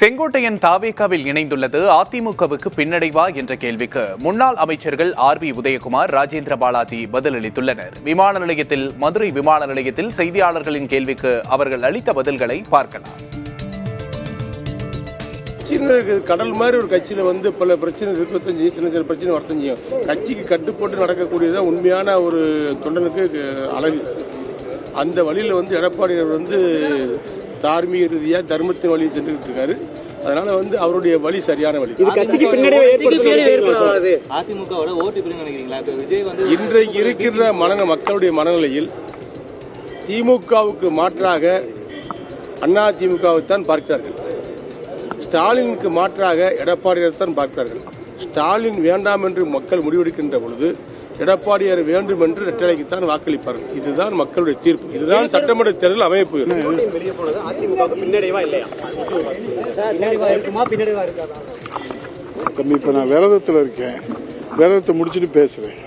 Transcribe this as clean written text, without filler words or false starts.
செங்கோட்டையன் தாவேகாவில் இணைந்துள்ளது அதிமுகவுக்கு பின்னடைவா என்ற கேள்விக்கு முன்னாள் அமைச்சர்கள் ஆர் பி உதயகுமார், ராஜேந்திர பாலாஜி பதிலளித்துள்ளனர். விமான நிலையத்தில் மதுரை விமான நிலையத்தில் செய்தியாளர்களின் கேள்விக்கு அவர்கள் அளித்த பதில்களை பார்க்கலாம். கடல் மாதிரி ஒரு கட்சியில பல பிரச்சனை 25 சின்ன சின்ன பிரச்சனை வரத்தான் செய்யும். கட்சிக்கு கட்டுப்பட்டு நடக்கக்கூடியதான் உண்மையான ஒரு தொண்டனுக்கு அழகு. அந்த வழியில எடப்பாடியார் தார்மீக ரீதியா தர்மத்தின் வழியை சென்றுட்டு இருக்காரு. அதனால அவருடைய வழி சரியான வழி. இன்றைக்கு இருக்கிற மக்களுடைய மனநிலையில் திமுகவுக்கு மாற்றாக அண்ணா திமுகவை தான் பார்க்கிறார்கள். ஸ்டாலினுக்கு மாற்றாக எடப்பாடியார் தான் பார்க்கிறார்கள். ஸ்டாலின் வேண்டாம் என்று மக்கள் முடிவெடுக்கின்ற பொழுது எடப்பாடியார் வேண்டும் என்று ரெட்டலைக்குத்தான் வாக்களிப்பார்கள். இதுதான் மக்களுடைய தீர்ப்பு. இதுதான் சட்டமன்ற தேர்தல் அமைப்பு. இப்ப நான் விரதத்தில் இருக்கேன். விரதத்தை முடிச்சுட்டு பேசுறேன்.